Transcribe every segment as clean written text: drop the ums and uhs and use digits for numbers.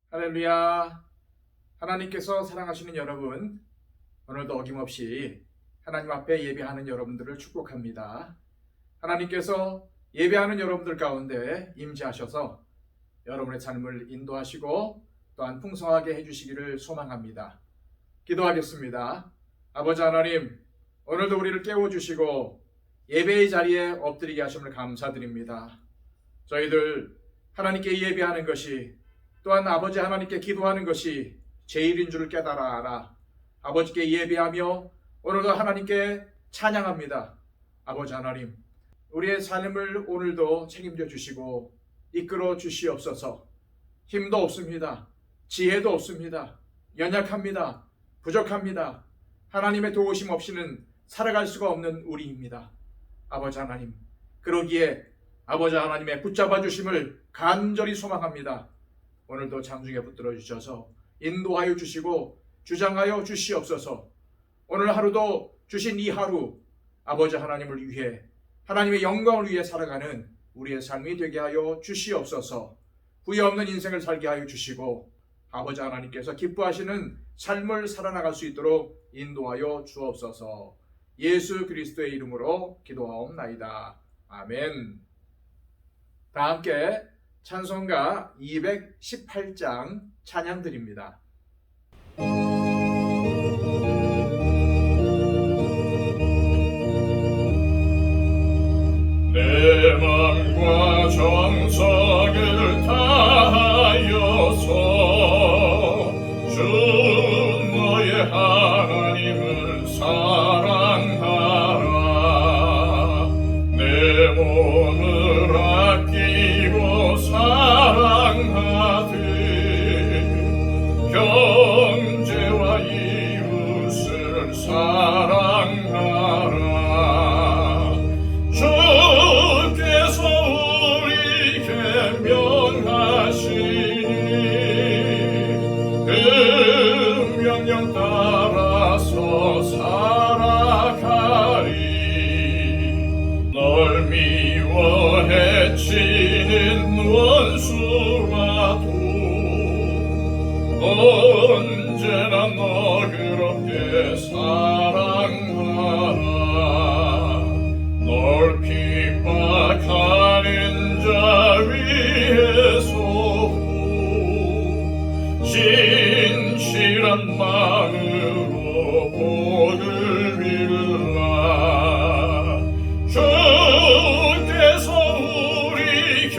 할렐루야. 하나님께서 사랑하시는 여러분, 오늘도 어김없이 하나님 앞에 예배하는 여러분들을 축복합니다. 하나님께서 예배하는 여러분들 가운데 임재하셔서 여러분의 삶을 인도하시고 또한 풍성하게 해주시기를 소망합니다. 기도하겠습니다. 아버지 하나님, 오늘도 우리를 깨워주시고 예배의 자리에 엎드리게 하심을 감사드립니다. 저희들 하나님께 예배하는 것이 또한 아버지 하나님께 기도하는 것이 제일인 줄 깨달아 알아 아버지께 예배하며 오늘도 하나님께 찬양합니다. 아버지 하나님, 우리의 삶을 오늘도 책임져 주시고 이끌어 주시옵소서. 힘도 없습니다. 지혜도 없습니다. 연약합니다. 부족합니다. 하나님의 도우심 없이는 살아갈 수가 없는 우리입니다. 아버지 하나님, 그러기에 아버지 하나님의 붙잡아 주심을 간절히 소망합니다. 오늘도 장중에 붙들어 주셔서 인도하여 주시고 주장하여 주시옵소서. 오늘 하루도 주신 이 하루 아버지 하나님을 위해 하나님의 영광을 위해 살아가는 우리의 삶이 되게 하여 주시옵소서. 후회 없는 인생을 살게 하여 주시고 아버지 하나님께서 기뻐하시는 삶을 살아나갈 수 있도록 인도하여 주옵소서. 예수 그리스도의 이름으로 기도하옵나이다. 아멘. 다 함께 찬송가 218장 찬양 드립니다. 내 맘과 정성을 다하여서 주 너의 하나님을 사랑하라. 내 몸을 아끼고 사랑하듯 형제와 이웃을 사랑하라. 주께서 우리에게 명하시니 그 명령 따라서 살아가리. 널 미워 해치는 원수라도 언제나 너그럽게 사랑하라. 널 핍박하는 자 위에서도 진실한 마음으로 복을 빌라. 주께서 우리에게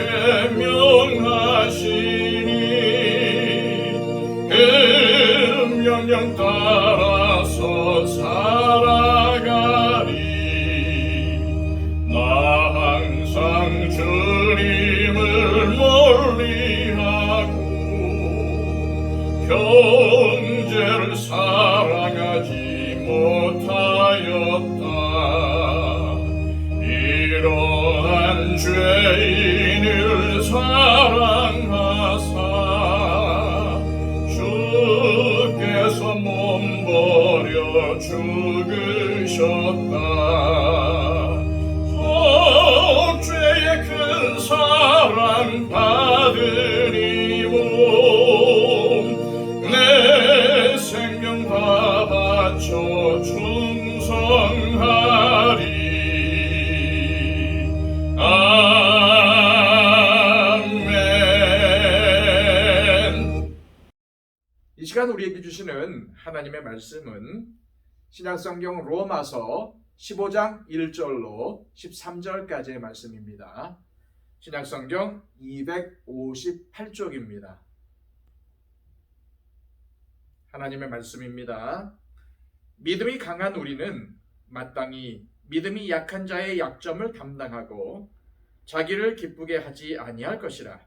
명하시니 그 명령 따라서 살아가리. 나 항상 주님을 멀리하고 형제를 사랑하지 못하였다. 이러한 죄인을 사랑하사 주께서 몸 버려 죽으셨다. 죄의 큰 사랑 받으니 몸 내 생명 다 바쳐 충성하리. 아멘. 이 시간 우리에게 주시는 하나님의 말씀은 신약성경 로마서 15장 1절로 13절까지의 말씀입니다. 신약성경 258쪽입니다. 하나님의 말씀입니다. 믿음이 강한 우리는 마땅히 믿음이 약한 자의 약점을 담당하고 자기를 기쁘게 하지 아니할 것이라.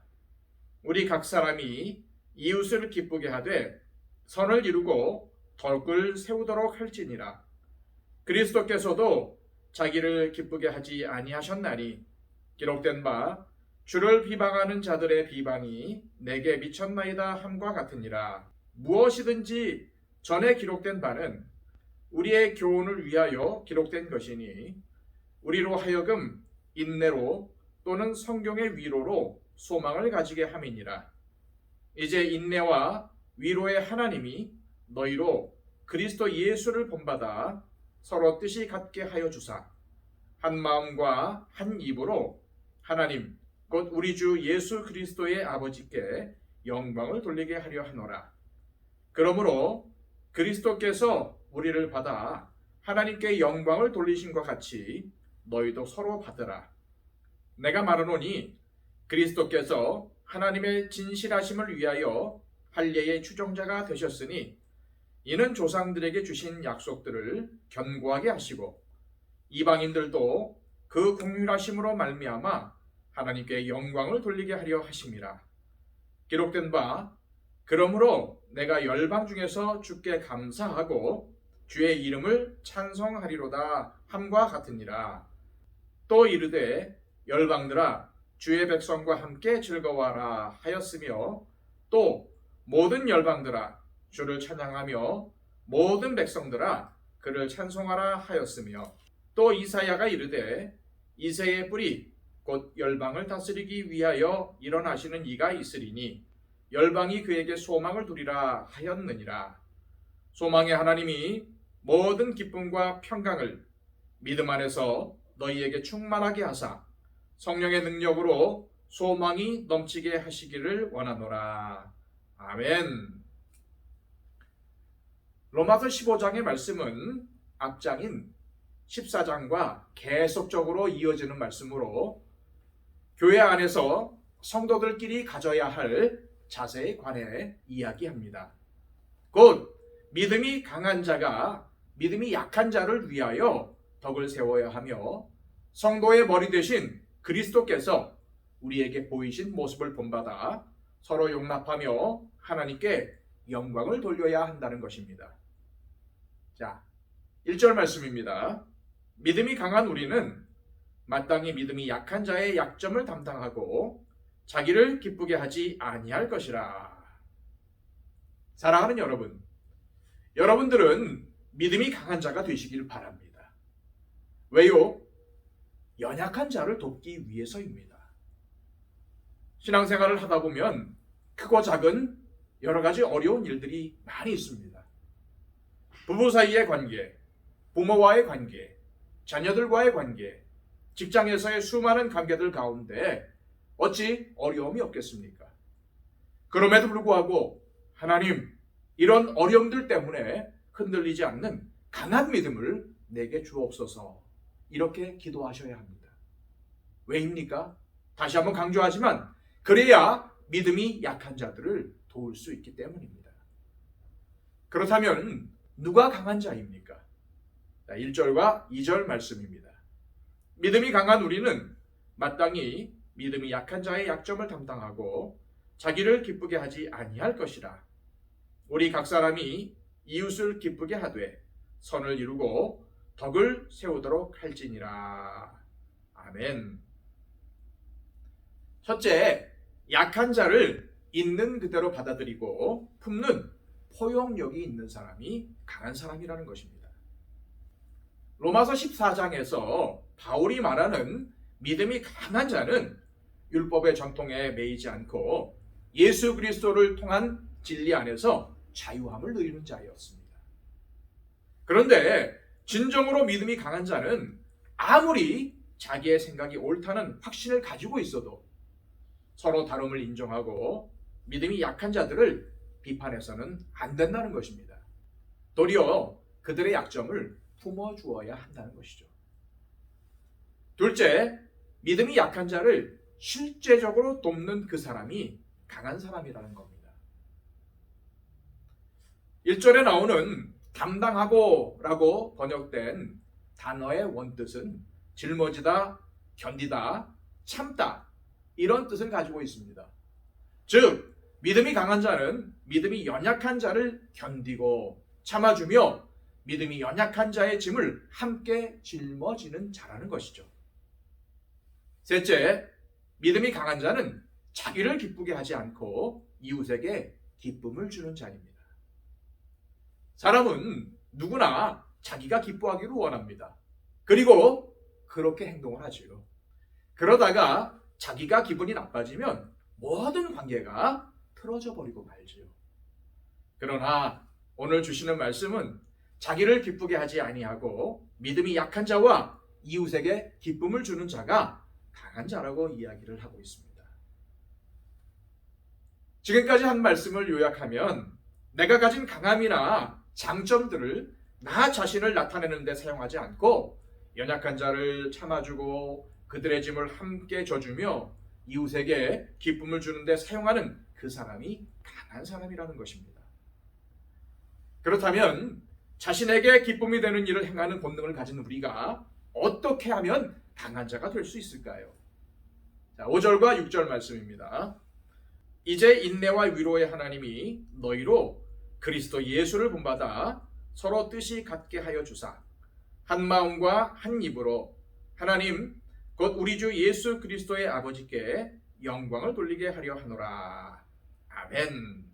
우리 각 사람이 이웃을 기쁘게 하되 선을 이루고 덕을 세우도록 할지니라. 그리스도께서도 자기를 기쁘게 하지 아니하셨나니 기록된 바 주를 비방하는 자들의 비방이 내게 미쳤나이다 함과 같으니라. 무엇이든지 전에 기록된 바는 우리의 교훈을 위하여 기록된 것이니 우리로 하여금 인내로 또는 성경의 위로로 소망을 가지게 함이니라. 이제 인내와 위로의 하나님이 너희로 그리스도 예수를 본받아 서로 뜻이 같게 하여 주사 한 마음과 한 입으로 하나님 곧 우리 주 예수 그리스도의 아버지께 영광을 돌리게 하려 하노라. 그러므로 그리스도께서 우리를 받아 하나님께 영광을 돌리신 것 같이 너희도 서로 받으라. 내가 말하노니 그리스도께서 하나님의 진실하심을 위하여 할례의 추종자가 되셨으니 이는 조상들에게 주신 약속들을 견고하게 하시고 이방인들도 그 긍휼하심으로 말미암아 하나님께 영광을 돌리게 하려 하심이라. 기록된 바 그러므로 내가 열방 중에서 주께 감사하고 주의 이름을 찬송하리로다 함과 같으니라. 또 이르되 열방들아 주의 백성과 함께 즐거워하라 하였으며 또 모든 열방들아 주를 찬양하며 모든 백성들아 그를 찬송하라 하였으며 또 이사야가 이르되 이새의 뿌리 곧 열방을 다스리기 위하여 일어나시는 이가 있으리니 열방이 그에게 소망을 두리라 하였느니라. 소망의 하나님이 모든 기쁨과 평강을 믿음 안에서 너희에게 충만하게 하사 성령의 능력으로 소망이 넘치게 하시기를 원하노라. 아멘. 로마서 15장의 말씀은 앞장인 14장과 계속적으로 이어지는 말씀으로 교회 안에서 성도들끼리 가져야 할 자세에 관해 이야기합니다. 곧 믿음이 강한 자가 믿음이 약한 자를 위하여 덕을 세워야 하며 성도의 머리 되신 그리스도께서 우리에게 보이신 모습을 본받아 서로 용납하며 하나님께 영광을 돌려야 한다는 것입니다. 자, 1절 말씀입니다. 믿음이 강한 우리는 마땅히 믿음이 약한 자의 약점을 담당하고 자기를 기쁘게 하지 아니할 것이라. 사랑하는 여러분, 여러분들은 믿음이 강한 자가 되시길 바랍니다. 왜요? 연약한 자를 돕기 위해서입니다. 신앙생활을 하다 보면 크고 작은 여러 가지 어려운 일들이 많이 있습니다. 부부 사이의 관계, 부모와의 관계, 자녀들과의 관계, 직장에서의 수많은 관계들 가운데 어찌 어려움이 없겠습니까? 그럼에도 불구하고 하나님, 이런 어려움들 때문에 흔들리지 않는 강한 믿음을 내게 주옵소서, 이렇게 기도하셔야 합니다. 왜입니까? 다시 한번 강조하지만 그래야 믿음이 약한 자들을 도울 수 있기 때문입니다. 그렇다면 누가 강한 자입니까? 1절과 2절 말씀입니다. 믿음이 강한 우리는 마땅히 믿음이 약한 자의 약점을 담당하고 자기를 기쁘게 하지 아니할 것이라. 우리 각 사람이 이웃을 기쁘게 하되 선을 이루고 덕을 세우도록 할지니라. 아멘. 첫째, 약한 자를 있는 그대로 받아들이고 품는 포용력이 있는 사람이 강한 사람이라는 것입니다. 로마서 14장에서 바울이 말하는 믿음이 강한 자는 율법의 전통에 매이지 않고 예수 그리스도를 통한 진리 안에서 자유함을 누리는 자였습니다. 그런데 진정으로 믿음이 강한 자는 아무리 자기의 생각이 옳다는 확신을 가지고 있어도 서로 다름을 인정하고 믿음이 약한 자들을 비판해서는 안 된다는 것입니다. 도리어 그들의 약점을 품어주어야 한다는 것이죠. 둘째, 믿음이 약한 자를 실제적으로 돕는 그 사람이 강한 사람이라는 겁니다. 1절에 나오는 담당하고 라고 번역된 단어의 원뜻은 짊어지다, 견디다, 참다, 이런 뜻을 가지고 있습니다. 즉, 믿음이 강한 자는 믿음이 연약한 자를 견디고 참아주며 믿음이 연약한 자의 짐을 함께 짊어지는 자라는 것이죠. 셋째, 믿음이 강한 자는 자기를 기쁘게 하지 않고 이웃에게 기쁨을 주는 자입니다. 사람은 누구나 자기가 기뻐하기를 원합니다. 그리고 그렇게 행동을 하지요. 그러다가 자기가 기분이 나빠지면 모든 관계가 틀어져 버리고 말지요. 그러나 오늘 주시는 말씀은 자기를 기쁘게 하지 아니하고 믿음이 약한 자와 이웃에게 기쁨을 주는 자가 강한 자라고 이야기를 하고 있습니다. 지금까지 한 말씀을 요약하면 내가 가진 강함이나 장점들을 나 자신을 나타내는 데 사용하지 않고 연약한 자를 참아주고 그들의 짐을 함께 져주며 이웃에게 기쁨을 주는 데 사용하는 그 사람이 강한 사람이라는 것입니다. 그렇다면 자신에게 기쁨이 되는 일을 행하는 본능을 가진 우리가 어떻게 하면 강한 자가 될 수 있을까요? 자, 5절과 6절 말씀입니다. 이제 인내와 위로의 하나님이 너희로 그리스도 예수를 본받아 서로 뜻이 같게 하여 주사 한 마음과 한 입으로 하나님 곧 우리 주 예수 그리스도의 아버지께 영광을 돌리게 하려 하노라. 아멘.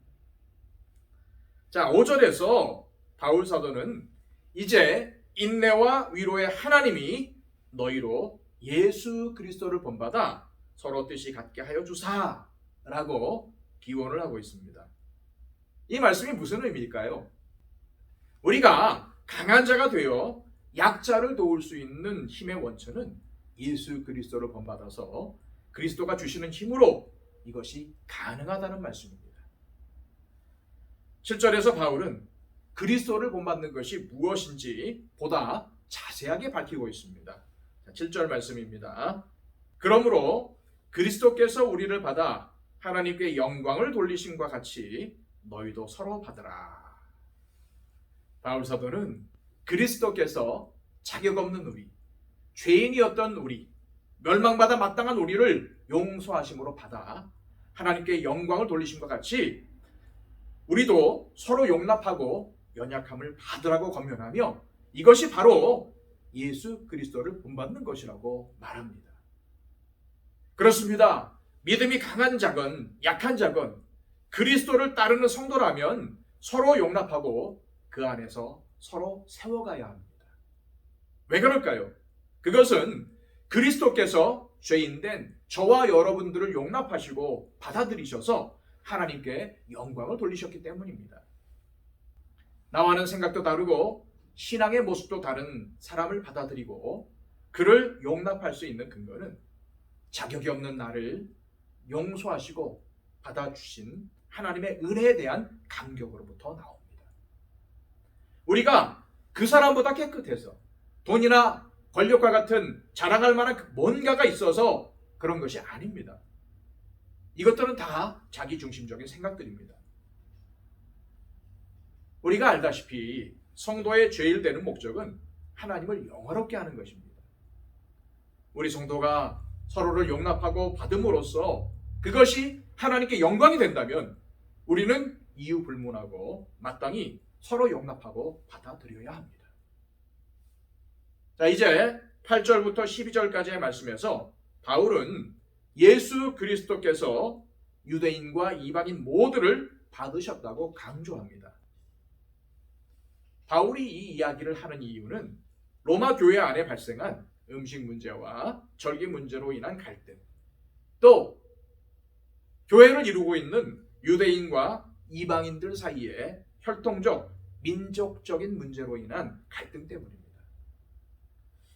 자, 5절에서 바울 사도는 이제 인내와 위로의 하나님이 너희로 예수 그리스도를 본받아 서로 뜻이 같게 하여 주사라고 기원을 하고 있습니다. 이 말씀이 무슨 의미일까요? 우리가 강한 자가 되어 약자를 도울 수 있는 힘의 원천은 예수 그리스도를 본받아서 그리스도가 주시는 힘으로 이것이 가능하다는 말씀입니다. 7절에서 바울은 그리스도를 본받는 것이 무엇인지 보다 자세하게 밝히고 있습니다. 7절 말씀입니다. 그러므로 그리스도께서 우리를 받아 하나님께 영광을 돌리심과 같이 너희도 서로 받으라. 바울 사도는 그리스도께서 자격 없는 우리, 죄인이었던 우리, 멸망받아 마땅한 우리를 용서하심으로 받아 하나님께 영광을 돌리심과 같이 우리도 서로 용납하고 연약함을 받으라고 권면하며 이것이 바로 예수 그리스도를 본받는 것이라고 말합니다. 그렇습니다. 믿음이 강한 자건 약한 자건 그리스도를 따르는 성도라면 서로 용납하고 그 안에서 서로 세워가야 합니다. 왜 그럴까요? 그것은 그리스도께서 죄인된 저와 여러분들을 용납하시고 받아들이셔서 하나님께 영광을 돌리셨기 때문입니다. 나와는 생각도 다르고 신앙의 모습도 다른 사람을 받아들이고 그를 용납할 수 있는 근거는 자격이 없는 나를 용서하시고 받아주신 하나님의 은혜에 대한 감격으로부터 나옵니다. 우리가 그 사람보다 깨끗해서 돈이나 권력과 같은 자랑할 만한 뭔가가 있어서 그런 것이 아닙니다. 이것들은 다 자기중심적인 생각들입니다. 우리가 알다시피 성도의 죄일 되는 목적은 하나님을 영화롭게 하는 것입니다. 우리 성도가 서로를 용납하고 받음으로써 그것이 하나님께 영광이 된다면 우리는 이유 불문하고 마땅히 서로 용납하고 받아들여야 합니다. 자, 이제 8절부터 12절까지의 말씀에서 바울은 예수 그리스도께서 유대인과 이방인 모두를 받으셨다고 강조합니다. 바울이 이 이야기를 하는 이유는 로마 교회 안에 발생한 음식 문제와 절기 문제로 인한 갈등, 또 교회를 이루고 있는 유대인과 이방인들 사이에 혈통적, 민족적인 문제로 인한 갈등 때문입니다.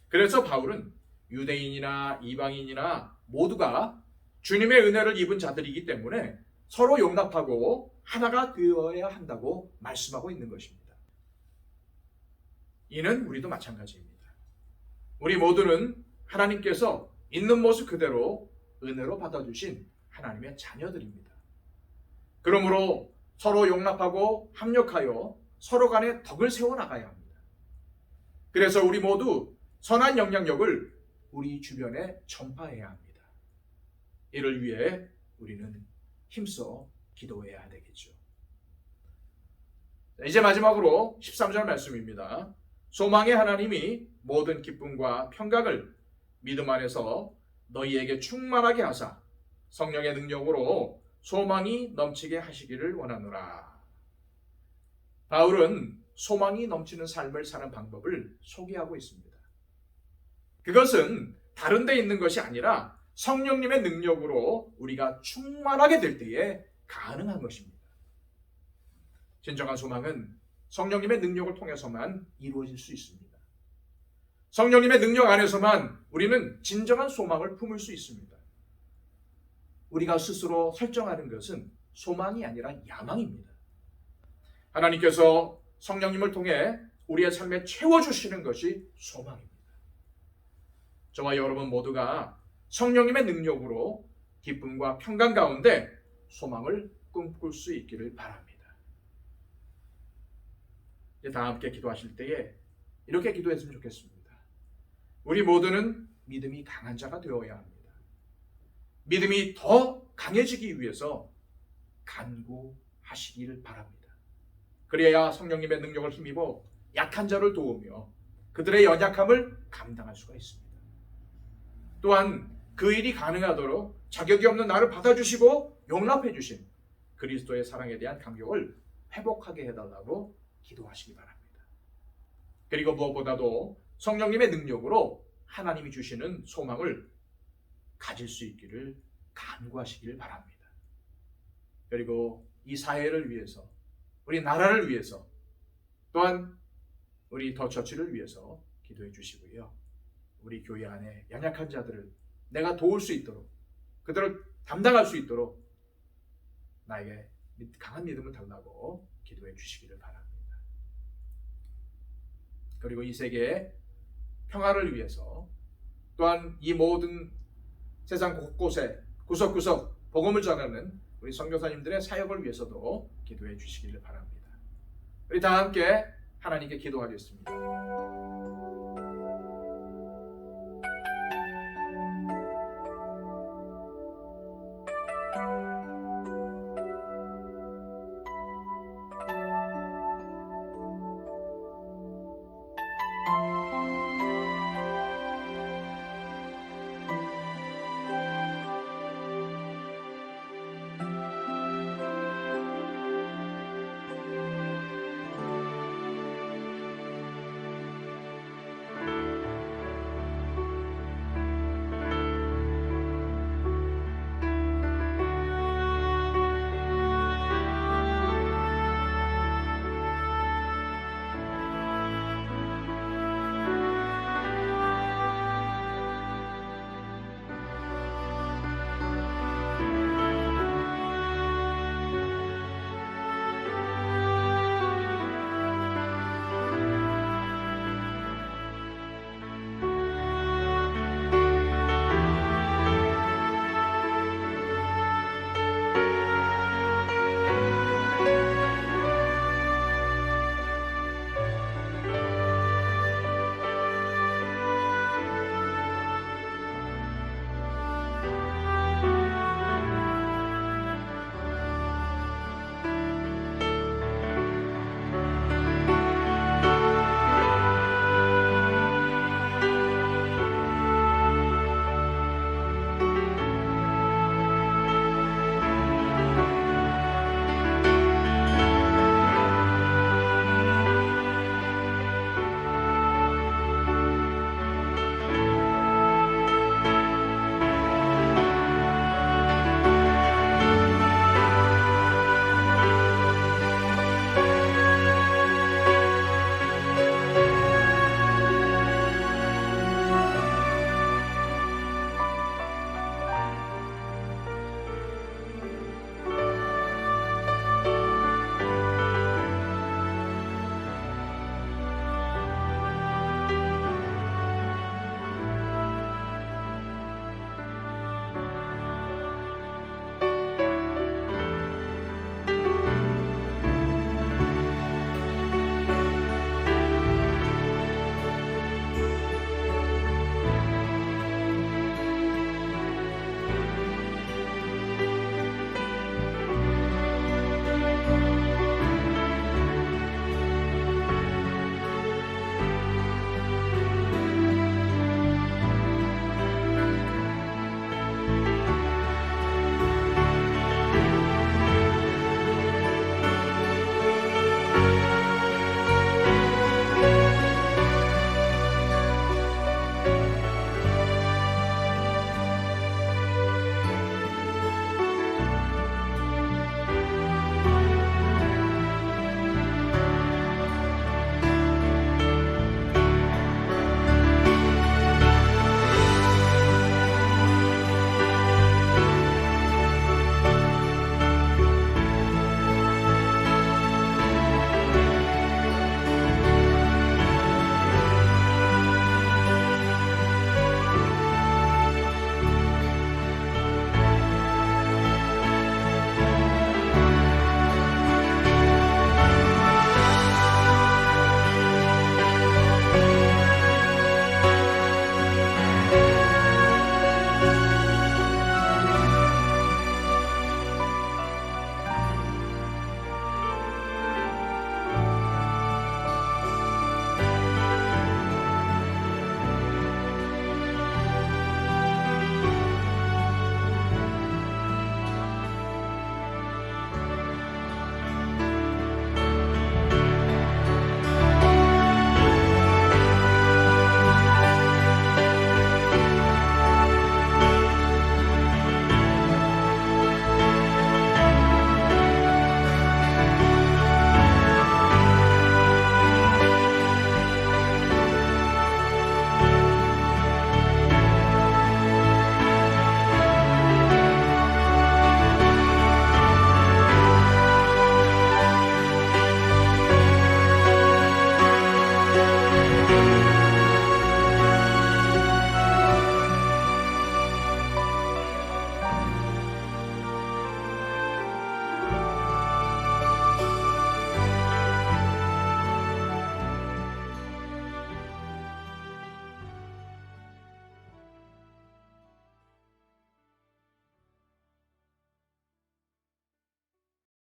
그래서 바울은 유대인이나 이방인이나 모두가 주님의 은혜를 입은 자들이기 때문에 서로 용납하고 하나가 되어야 한다고 말씀하고 있는 것입니다. 이는 우리도 마찬가지입니다. 우리 모두는 하나님께서 있는 모습 그대로 은혜로 받아주신 하나님의 자녀들입니다. 그러므로 서로 용납하고 협력하여 서로 간에 덕을 세워나가야 합니다. 그래서 우리 모두 선한 영향력을 우리 주변에 전파해야 합니다. 이를 위해 우리는 힘써 기도해야 되겠죠. 이제 마지막으로 13절 말씀입니다. 소망의 하나님이 모든 기쁨과 평강을 믿음 안에서 너희에게 충만하게 하사 성령의 능력으로 소망이 넘치게 하시기를 원하노라. 바울은 소망이 넘치는 삶을 사는 방법을 소개하고 있습니다. 그것은 다른 데 있는 것이 아니라 성령님의 능력으로 우리가 충만하게 될 때에 가능한 것입니다. 진정한 소망은 성령님의 능력을 통해서만 이루어질 수 있습니다. 성령님의 능력 안에서만 우리는 진정한 소망을 품을 수 있습니다. 우리가 스스로 설정하는 것은 소망이 아니라 야망입니다. 하나님께서 성령님을 통해 우리의 삶에 채워주시는 것이 소망입니다. 저와 여러분 모두가 성령님의 능력으로 기쁨과 평강 가운데 소망을 꿈꿀 수 있기를 바랍니다. 이제 다 함께 기도하실 때에 이렇게 기도했으면 좋겠습니다. 우리 모두는 믿음이 강한 자가 되어야 합니다. 믿음이 더 강해지기 위해서 간구하시기를 바랍니다. 그래야 성령님의 능력을 힘입어 약한 자를 도우며 그들의 연약함을 감당할 수가 있습니다. 또한 그 일이 가능하도록 자격이 없는 나를 받아주시고 용납해 주신 그리스도의 사랑에 대한 감격을 회복하게 해달라고 기도하시기 바랍니다. 그리고 무엇보다도 성령님의 능력으로 하나님이 주시는 소망을 가질 수 있기를 간구하시기를 바랍니다. 그리고 이 사회를 위해서, 우리 나라를 위해서, 또한 우리 더 처치를 위해서 기도해 주시고요. 우리 교회 안에 연약한 자들을 내가 도울 수 있도록, 그들을 담당할 수 있도록 나에게 강한 믿음을 달라고 기도해 주시기를 바랍니다. 그리고 이 세계의 평화를 위해서, 또한 이 모든 세상 곳곳에 구석구석 복음을 전하는 우리 선교사님들의 사역을 위해서도 기도해 주시기를 바랍니다. 우리 다 함께 하나님께 기도하겠습니다.